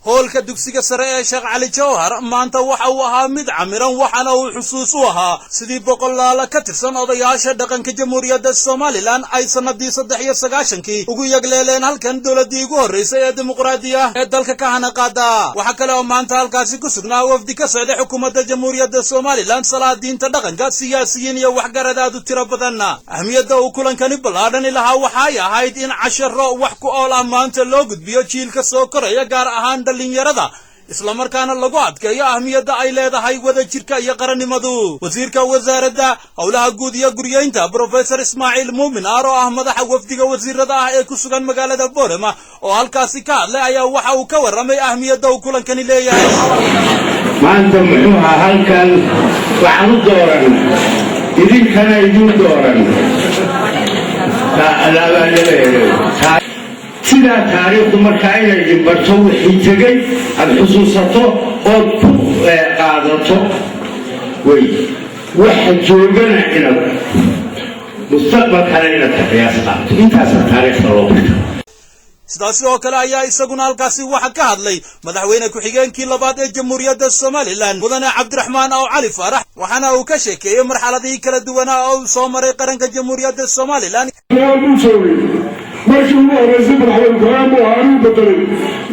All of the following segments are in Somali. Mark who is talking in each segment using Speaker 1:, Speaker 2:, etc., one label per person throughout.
Speaker 1: هولك دكسيك سريع شيخ علي جوهر ما أنت وحوها مد عمرا وحنا وحسوسوها سيدي بقول لا كترسن odayaasha dhaqanka jamhuuriyadda Soomaaliland ay sanadii 3 ugu yagleeleen halkan dawladii ugu horeysay ee dimuqraadiga ee dalka ka hana qaada waxa kale oo maanta halkaasi ku sugnaa wafdi ka socda xukuumadda jamhuuriyadda Soomaaliland salaadiinta dhaqanka siyaasiyiin iyo waxgaradaad u tiro badan ahmiyadda uu kulankani ballaaran ilaha waxa ay ahayd in casharo wax ku ool ah maanta loo gudbiyo jiilka soo koraya gaar ahaan dhalinyarada isla markaana lagu adkeeyo ahmiyadda ay leedahay wada jirka iyo qarannimadu wasiirka wasaaradda howlaha guud iyo guryeynta professor Ismaaciil Muumin Aaro ah madaxa wafdiga wasiirada ah ee ku sugan magaalada Boorama oo halkaasi ka hadlay ayaa waxa uu ka waramay ahmiyadda uu kulankani leeyahay
Speaker 2: maanta muxuu halkan waxaan u dooran idinkana idin dooran sida taariikhdu markaa inay barto wixii tagay aad xusuusato oo ku qaadato way waxa joogana inaad mustaqbalkana inaad ka qiyaas qaadato intaas taariikhda loo barto
Speaker 1: sidaas oo kale ayaa isaguna halkaasi waxa ka hadlay madaxweyne ku-xigeenkii labaad ee jamhuuriyadda Soomaaliland mudane Cabdiraxmaan oo Cali Faarax waxaana uu ka sheekeeyay marxaladii kala duwan oo soo maray qaranka jamhuuriyadda Soomaaliland
Speaker 3: markii ugu horeysay madaxweyne ku-xigeenku ahaa inuu bedelay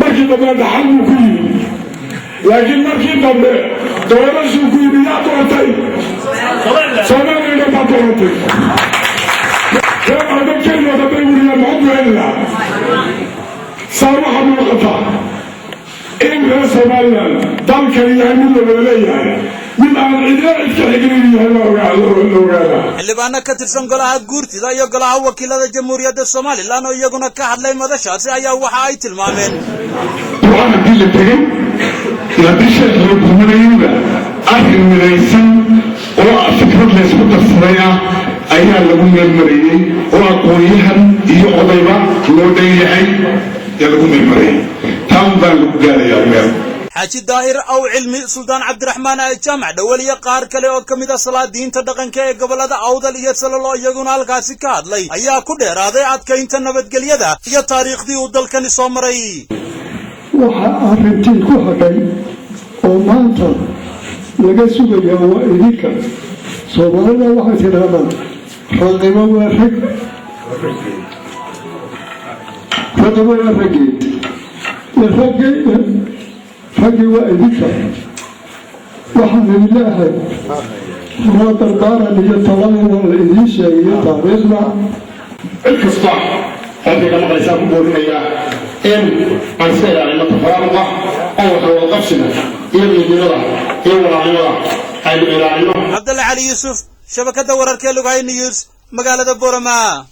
Speaker 3: markii dambe dhaxal buu ku yimi laakiin markii dambe doorashuu ku yimi yaa doortay Soomaaliya baa doortay كان كلمة تقول يا محمد إلا صراحة مقطع إن رسمنا ذلك يعمل ولا من العداء التحقيقية
Speaker 1: اللي بانا كترسن قلها قورتي ذا يقلها وكيل الجمهورية الصومالي لأنه يقولون كحد لي ماذا شاسي أيها وحايت المامين
Speaker 3: وأنا بيجي تجي لا بيجي تقول يوجا أهل ملايين وأفكر لسقط الصرايا أيها لهم المريء وأقويهم يقضيبا لوديعي يلهم المريء تنظر لقال يا رجال
Speaker 1: حاجي داهر أو علمي سلطان عبد الرحمن الجامع دولي قار كلي أو كميدا صلاة دين تدقن كي قبل هذا أوضل يتصل الله يقول على قاسي كاد لي أيها كده راضي عاد كين تنبت قليدا يا تاريخ دي ودل كان صامري
Speaker 4: وحارتين كوحدي ومانتا لقسوا بجوا إذيكا صومالي واحد هذا رقم واحد رقي وإذيك وحمد الله هو تردار اللي يطلعه والإذيشة يطاريخنا
Speaker 3: الكسطاع هذه كما قال يساكم بورنيا إن عن سيدة على المتفارقة أو حول القفشنا يبني بنضع يولا عنولا
Speaker 1: عبد الله علي يوسف شبكة ورر كيلو غاي نيوز مقالة بورما